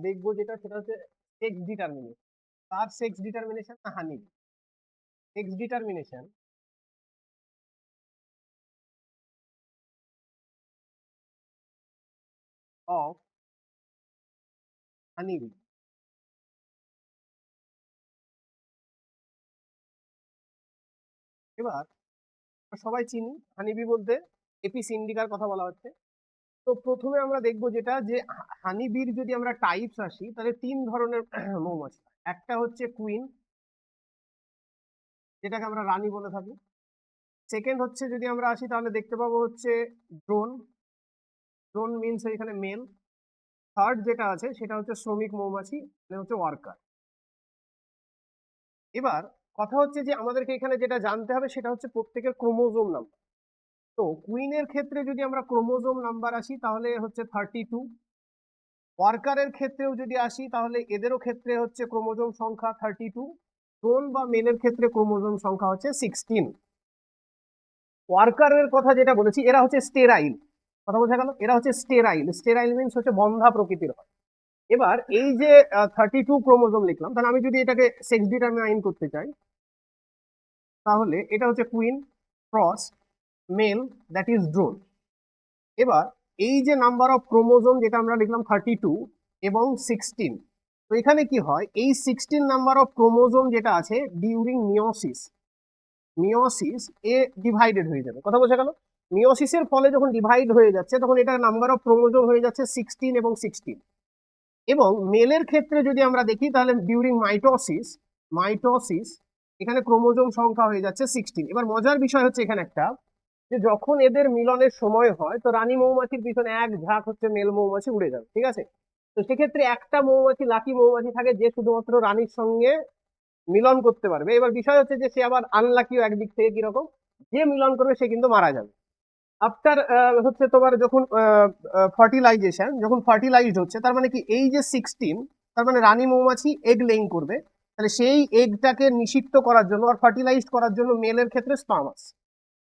দেখবো যেটা সেটা হচ্ছে সেক্স ডিটারমিনেশন। তার সেক্স ডিটারমিনেশন না honey? Sex determination of honey bee. এবার সবাই চিনি হানিবি বলতে এপিস ইন্ডিকার কথা বলা হচ্ছে। তো প্রথমে আমরা দেখবো যেটা যে হানিবির যদি আমরা টাইপস আসি তাহলে তিন ধরনের মৌমাছি। একটা হচ্ছে কুইন, যেটাকে আমরা রানী বলে থাকি। সেকেন্ড হচ্ছে যদি আমরা আসি তাহলে দেখতে পাবো হচ্ছে ড্রোন। ড্রোন মিনস এখানে মেল। থার্ড যেটা আছে সেটা হচ্ছে শ্রমিক মৌমাছি, মানে হচ্ছে ওয়ার্কার। এবার কথা হচ্ছে যে আমাদেরকে এখানে যেটা জানতে হবে সেটা হচ্ছে প্রত্যেকের ক্রোমোজোম নাম্বার। তো কুইনের ক্ষেত্রে যদি আমরা ক্রোমোজোম নাম্বার আসি তাহলে হচ্ছে 32। ওয়ার্কারের ক্ষেত্রেও যদি আসি তাহলে এদেরও ক্ষেত্রে হচ্ছে ক্রোমোজোম সংখ্যা 32। ড্রোন বা মেলের ক্ষেত্রে ক্রোমোজোম সংখ্যা হচ্ছে 16। ওয়ার্কারের কথা যেটা বলেছি এরা হচ্ছে স্টেরাইল। কথা বোঝা গেল? এরা হচ্ছে স্টেরাইল। স্টেরাইল মিনস হচ্ছে বন্ধা প্রকৃতির হয়। এবার এই যে 32 ক্রোমোজোম লিখলাম, তাহলে আমি যদি এটাকে সেক্স ডিটারমাইন করতে চাই তাহলে এটা হচ্ছে queen cross male, that is drone. এবার এই যে নাম্বার অফ ক্রোমোজোম যেটা আমরা লিখলাম 32 এবং 16, তো এখানে কি হয়, এই 16 নাম্বার অফ ক্রোমোজোম যেটা আছে ডিউরিং মিওসিস, মিওসিস এ ডিভাইডেড হয়ে যাবে। কথা বোঝা গেল? মিওসিসের ফলে যখন ডিভাইড হয়ে যাচ্ছে তখন এটা নাম্বার অফ ক্রোমোজোম হয়ে যাচ্ছে 16 এবং 16। এবং মেলের ক্ষেত্রে যদি আমরা দেখি তাহলে ডিউরিং মাইটোসিস, মাইটোসিস এখানে ক্রোমোজোম সংখ্যা হয়ে যাচ্ছে 16। এবার মজার বিষয় হচ্ছে এখানে একটা, যে যখন এদের মিলনের সময় হয় তো রানী মৌমাছির পিছনে এক ঝাঁক হচ্ছে মেল মৌমাছি উড়ে যাবে, ঠিক আছে? তো সেক্ষেত্রে একটা মৌমাছি, লাকি মৌমাছি থাকে যে শুধুমাত্র রানীর সঙ্গে মিলন করতে পারবে। এবার বিষয় হচ্ছে যে সে আবার আনলাকিও একদিক থেকে, কিরকম, যে মিলন করবে সে কিন্তু মারা যাবে। আফটার হচ্ছে তোমার যখন ফার্টিলাইজেশন, যখন ফার্টিলাইজড হচ্ছে, তার মানে কি এই যে 16, তার মানে রানী মৌমাছি এগ লেইং করবে, তাহলে সেই এগটাকে নিষিক্ত করার জন্য আর ফার্টিলাইজড করার জন্য মেলের ক্ষেত্রে স্পার্ম আসে।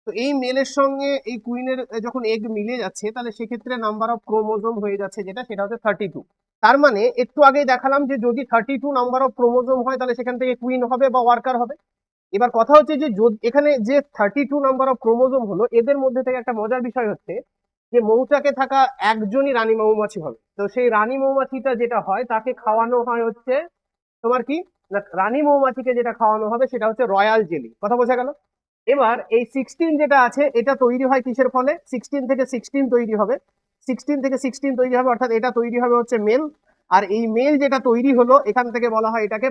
তো এই মেলের সঙ্গে এই কুইনের যখন এগ মিলে যাচ্ছে তাহলে সেক্ষেত্রে নাম্বার অফ ক্রোমোজোম হয়ে যাচ্ছে যেটা, সেটা হচ্ছে 32। তার মানে একটু আগেই দেখালাম যে যদি 32 নাম্বার অফ ক্রোমোজোম হয় তাহলে সেখান থেকে কুইন হবে বা ওয়ার্কার হবে। এবার কথা হচ্ছে যে এখানে যে 32 নাম্বার অফ ক্রোমোজোম হলো, এদের মধ্যে থেকে একটা মজার বিষয় হচ্ছে যে মৌচাকে থাকা একজনই রানী মৌমাছি হবে। তো সেই রানী মৌমাছিটা যেটা হয় তাকে খাওয়ানো হয় হচ্ছে তোমার কি না, রানী মৌমাছিকে যেটা খাওয়ানো হবে সেটা হচ্ছে রয়্যাল জেলি। কথা বোঝা গেল? এবার এই 16 যেটা আছে এটা তৈরি হয় কিসের ফলে? 16 থেকে 16 তৈরি হবে, 16 থেকে 16 তৈরি হবে, অর্থাৎ এটা তৈরি হবে হচ্ছে মেল। আর এই মেল যেটা তৈরি হলো এখান থেকে বলা হয় এটাকে